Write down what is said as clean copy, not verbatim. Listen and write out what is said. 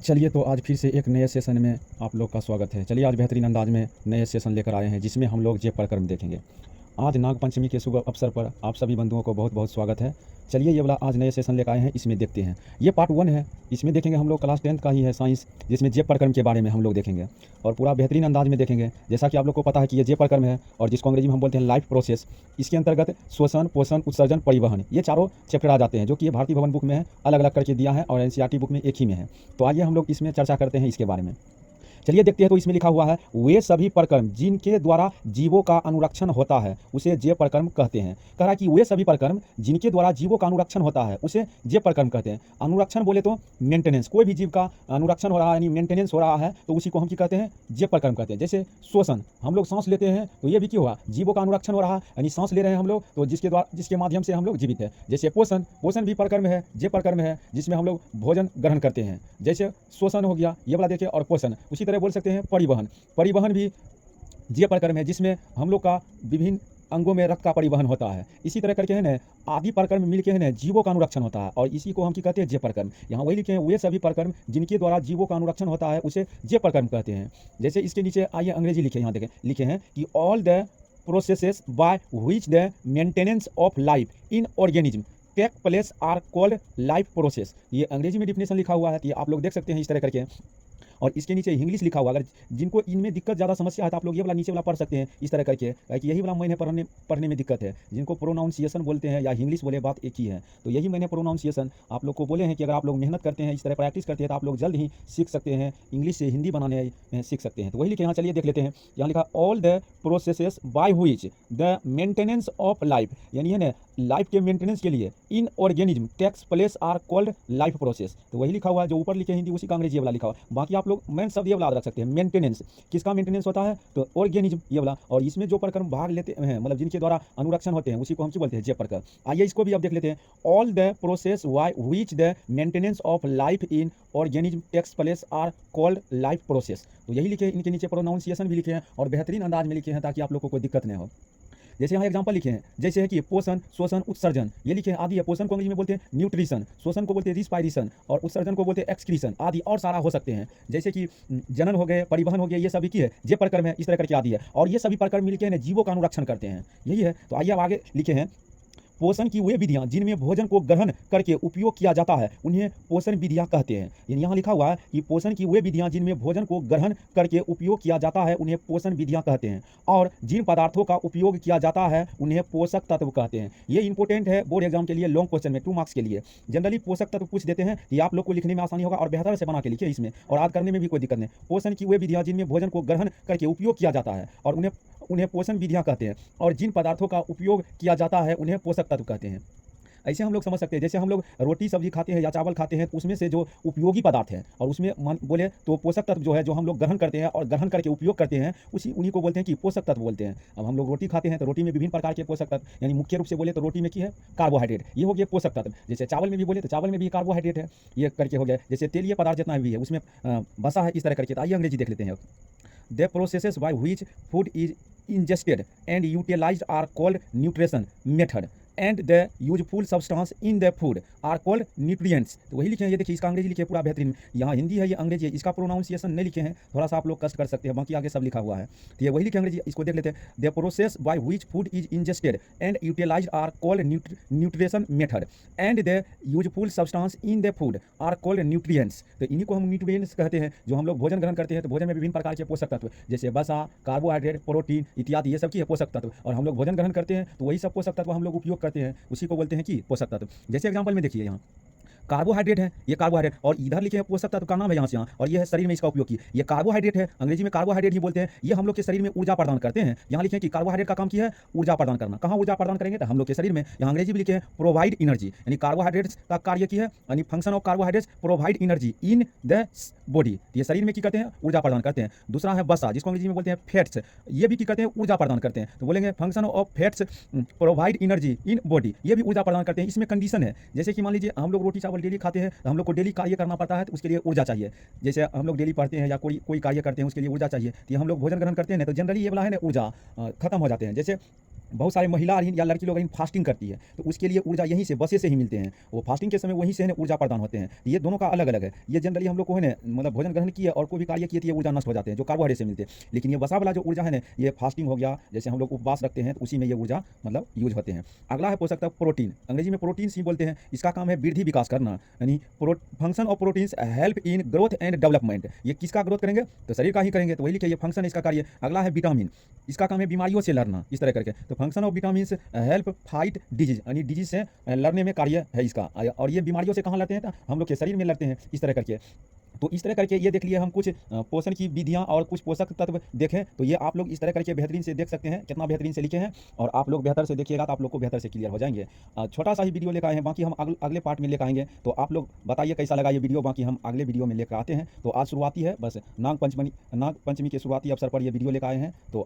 चलिए तो आज फिर से एक नए सेशन में आप लोग का स्वागत है। चलिए आज बेहतरीन अंदाज में नए सेशन लेकर आए हैं जिसमें हम लोग जेब प्रकरण देखेंगे। आज नाग पंचमी के शुभ अवसर पर आप सभी बंधुओं को बहुत बहुत स्वागत है। चलिए ये वाला आज नए सेशन लेकर आए हैं, इसमें देखते हैं। ये पार्ट 1 है, इसमें देखेंगे हम लोग क्लास 10th का ही है साइंस, जिसमें जेब प्रकरण के बारे में हम लोग देखेंगे और पूरा बेहतरीन अंदाज में देखेंगे। जैसा कि आप लोग को पता है कि ये जेब प्रकरण है और जिसको अंग्रेजी में हम बोलते हैं लाइफ प्रोसेस। इसके अंतर्गत श्वसन, पोषण, उत्सर्जन, परिवहन, ये चारों चैप्टर आ जाते हैं, जो कि ये भारतीय भवन बुक में है, अलग अलग करके दिया है और एनसीईआरटी बुक में एक ही में है। तो आइए हम लोग इसमें चर्चा करते हैं इसके बारे में। चलिए देखते हैं। तो इसमें लिखा हुआ है, वे सभी प्रकर्म जिनके द्वारा जीवों का अनुरक्षण होता है उसे जेब प्रकर्म कहते हैं। कह रहा है कि वे सभी प्रकर्म जिनके द्वारा जीवों का अनुरक्षण होता है उसे जेब प्रकर्म कहते हैं। अनुरक्षण बोले तो मेंटेनेंस, कोई भी जीव का अनुरक्षण हो रहा है यानी मेंटेनेंस हो रहा है तो उसी को हम क्या कहते हैं, जेब प्रकर्म कहते हैं। जैसे श्वसन, हम लोग सांस लेते हैं तो ये भी क्या हुआ, जीवों का अनुरक्षण हो रहा है यानी सांस ले रहे हैं हम लोग, तो जिसके माध्यम से हम लोग जीवित है। जैसे पोषण, पोषण भी प्रकर्म है, जेब प्रकर्म है, जिसमें हम लोग भोजन ग्रहण करते हैं। जैसे श्वसन हो गया ये वाला देखिए, और पोषण उसी तरह बोल सकते हैं। परिवहन, परिवहन भी जेब प्रकर्म है, जिसमें हम लोग का विभिन्न अंगों में रक्त का परिवहन होता है। इसी तरह करके है ना आदि प्रकर्म मिलके है ना जीवों का अनुरक्षण होता है और इसी को हम क्या कहते हैं, जेब प्रकर्म। यहाँ वही लिखे हैं, वे सभी प्रकर्म जिनके द्वारा जीवों का अनुरक्षण होता है उसे जेब प्रकर्म कहते हैं। जैसे इसके नीचे आइए अंग्रेजी लिखे, यहाँ देखें लिखे हैं कि all the processes by which the maintenance of life in organism take place are called life process. ये अंग्रेजी में डिफिनेशन लिखा हुआ है, ये आप लोग देख सकते हैं इस तरह करके। और इसके नीचे इंग्लिश लिखा हुआ, अगर जिनको इनमें दिक्कत ज़्यादा समस्या है तो आप लोग ये वाला नीचे वाला पढ़ सकते हैं इस तरह करके, कि यही वाला मैंने पढ़ने में दिक्कत है। जिनको प्रोनाउंसिएशन बोलते हैं या इंग्लिश बोले, बात एक ही है। तो यही मैंने प्रोनाउंसिएशन आप लोग को बोले हैं कि अगर आप लोग मेहनत करते हैं, इस तरह प्रैक्टिस करते हैं तो आप लोग जल्द ही सीख सकते हैं, इंग्लिश से हिंदी बनाने सीख सकते हैं। तो वही लिखे यहाँ, चलिए देख लेते हैं। यहाँ लिखा all the processes by which the maintenance of life, यानी है ना लाइफ के मेंटेनेंस के लिए in organism takes place are called life process. तो वही लिखा हुआ है, जो ऊपर लिखे हिंदी उसी का अंग्रेजी वाला लिखा हुआ। बाकी आप लोग मेन शब्द ये वाला याद रख सकते हैं। मेंटेनेंस, किसका मेंटेनेंस होता है, तो ऑर्गेनिज्म ये वाला। और इसमें जो प्रकर्म भाग लेते हैं, मतलब जिनके द्वारा अनुरक्षण होते हैं, उसी को हम क्या बोलते हैं, जेब प्रकर्म। आइए इसको भी अब देख लेते हैं। All the process by which the maintenance of life in organism takes place are called life process. तो यही लिखे, इनके नीचे प्रोनाउंसिएशन भी लिखे हैं और बेहतरीन अंदाज में लिखे हैं ताकि आप लोगों को कोई दिक्कत नहीं हो। जैसे यहाँ एग्जांपल लिखे हैं, जैसे है कि पोषण, श्वसन, उत्सर्जन, ये लिखे हैं आदि है। पोषण को अंग्रेजी में बोलते हैं न्यूट्रिशन, श्वसन को बोलते हैं रिस्पायरेशन और उत्सर्जन को बोलते हैं एक्सक्रीशन, आदि और सारा हो सकते हैं। जैसे कि जनन हो गए, परिवहन हो गया, ये सभी की है जेब प्रकर्म है, इस तरह करके आदि है। और ये सभी प्रकर्म मिलकर है जीवों का अनुरक्षण करते हैं, यही है। तो आइए अब आगे लिखे हैं, पोषण की वे विधियां जिनमें भोजन को ग्रहण करके उपयोग किया जाता है उन्हें पोषण विधियां कहते हैं। यहाँ लिखा हुआ है कि पोषण की वे विधियां जिनमें भोजन को ग्रहण करके उपयोग किया जाता है उन्हें पोषण विधियां कहते हैं, और जिन पदार्थों का उपयोग किया जाता है उन्हें पोषक तत्व कहते हैं। ये इंपॉर्टेंट है बोर्ड एग्जाम के लिए, लॉन्ग क्वेश्चन में 2 मार्क्स के लिए जनरली पोषक तत्व पूछ देते हैं कि आप लोग को लिखने में आसानी होगा और बेहतर से बना के लिखिए इसमें, और याद करने में भी कोई दिक्कत नहीं। पोषण की वे विधियां जिनमें भोजन को ग्रहण करके उपयोग किया जाता है और उन्हें पोषण विधियां कहते हैं, और जिन पदार्थों का उपयोग किया जाता है उन्हें पोषक तत्व कहते हैं। ऐसे हम लोग समझ सकते हैं, जैसे हम लोग रोटी सब्जी खाते हैं या चावल खाते हैं तो उसमें से जो उपयोगी पदार्थ है और उसमें बोले तो पोषक तत्व जो है, जो हम लोग ग्रहण करते हैं और ग्रहण करके उपयोग करते हैं, उन्हीं को बोलते हैं कि पोषक तत्व बोलते हैं। अब हम लोग रोटी खाते हैं तो रोटी में विभिन्न प्रकार के पोषक तत्व, यानी मुख्य रूप से बोले तो रोटी में की है कार्बोहाइड्रेट, ये हो गया पोषक तत्व। जैसे चावल में भी बोले तो चावल में भी कार्बोहाइड्रेट है, ये करके हो गया। जैसे तेलीय पदार्थ जितना भी है उसमें बसा है, इस तरह करके। तो आइए अंग्रेजी देख लेते हैं। The processes by which food is ingested and utilized are called nutrition method and the useful substance in the food are called nutrients। तो वही लिखे हैं, ये देखिए इसका अंग्रेजी लिखे पूरा बेहतरीन। यहाँ हिंदी है, ये अंग्रेजी है, इसका प्रोनाउंसिएशन नहीं लिखे हैं, थोड़ा सा आप लोग कष्ट कर सकते हैं, बाकी आगे सब लिखा हुआ है। तो ये वही लिखे अंग्रेजी, इसको देख लेते हैं। The process by which food is ingested and utilized are called nutrition method and the useful substance in the food are called nutrients। तो इन्हीं को हम न्यूट्रिएंट्स कहते हैं। जो हम लोग भोजन ग्रहण करते हैं तो भोजन में विभिन्न प्रकार के पोषक तत्व, जैसे वसा, कार्बोहाइड्रेट, प्रोटीन इत्यादि, ये सब की है पोषक तत्व। और हम लोग भोजन ग्रहण करते हैं तो वही सब पोषक तत्व हम लोग उपयोग करते हैं, उसी को बोलते हैं कि पोषक तत्व। जैसे एग्जांपल में देखिए, यहाँ कार्बोहाइड्रेट है, ये कार्बोहाइड्रेट, और इधर लिखे हैं पोषक तत्व का नाम है यहाँ से यहाँ, और ये है शरीर में इसका उपयोग की। ये कार्बोहाइड्रेट है, अंग्रेजी में कार्बोहाइड्रेट ही बोलते हैं, ये हम लोग के शरीर में ऊर्जा प्रदान करते हैं। यहाँ लिखे हैं कि कार्बोहाइड्रेट का काम की है ऊर्जा प्रदान करना। कहाँ ऊर्जा प्रदान करेंगे, तो हम लोग के शरीर में। यहाँ अंग्रेजी भी लिखे हैं प्रोवाइड एनर्जी, यानी कार्बोहाइड्रेट्स का कार्य की है, यानी function of carbohydrates provide energy in the body. ये शरीर में की करते हैं, ऊर्जा प्रदान करते हैं। दूसरा है वसा, जिसको अंग्रेजी में बोलते हैं फैट्स, ये भी की करते हैं, ऊर्जा प्रदान करते हैं। तो बोलेंगे function of fats provide energy in body, ये भी ऊर्जा प्रदान करते हैं। इसमें कंडीशन है, जैसे कि मान लीजिए हम लोग रोटी चावल डेली खाते हैं, हम लोग को डेली कार्य करना पड़ता है तो उसके लिए ऊर्जा चाहिए। जैसे हम लोग डेली पढ़ते हैं या कोई कार्य करते हैं, उसके लिए ऊर्जा चाहिए। तो हम लोग भोजन ग्रहण करते हैं ना, तो जनरली ये वाला है ना ऊर्जा खत्म हो जाते हैं। जैसे बहुत सारे महिला या लड़की लोग फास्टिंग करती है, तो उसके लिए ऊर्जा यहीं से बसे से ही मिलते हैं। वो फास्टिंग के समय वहीं से है ऊर्जा प्रदान होते हैं। ये दोनों का अलग अलग है। ये जनरली हम लोग को है ना, मतलब भोजन ग्रहण किए और कोई भी कार्य किए तो ये ऊर्जा नष्ट हो जाते हैं, जो कार्बोहाइड्रेट से मिलते हैं। लेकिन ये वसा वाला जो ऊर्जा है ना, ये फास्टिंग हो गया, जैसे हम लोग उपवास रखते हैं, तो उसी में ये ऊर्जा मतलब यूज होते हैं। अगला है पोषक तत्व प्रोटीन, अंग्रेजी में प्रोटीन ही बोलते हैं। इसका काम है वृद्धि विकास करना, यानी function of proteins help in growth and development. ये किसका ग्रोथ करेंगे? तो शरीर का ही करेंगे, तो वही लिखिए, ये फंक्शन इसका कार्य। अगला है विटामिन, इसका काम है बीमारियों से लड़ना, इस तरह करके। तो function of vitamin help fight disease, यानी डिजीज से लड़ने में कार्य है इसका। और ये बीमारियों से कहाँ लड़ते हैं? तो हम लोग के शरीर में लड़ते हैं, इस तरह करके। तो इस तरह करके ये देख लिए हम कुछ पोषण की विधियां और कुछ पोषक तत्व देखें, तो ये आप लोग इस तरह करके बेहतरीन से देख सकते हैं, कितना बेहतरीन से लिखे हैं। और आप लोग बेहतर से देखिएगा तो आप लोग को बेहतर से क्लियर हो जाएंगे। छोटा सा ही वीडियो लेकर आए हैं, बाकी हम अगले पार्ट में लेकर आएंगे। तो आप लोग बताइए कैसा लगा ये वीडियो, बाकी हम अगले वीडियो में लेकर आते हैं। तो आज शुरुआती है, बस नाग पंचमी के शुरुआती अवसर पर ये वीडियो लेकर आए हैं। तो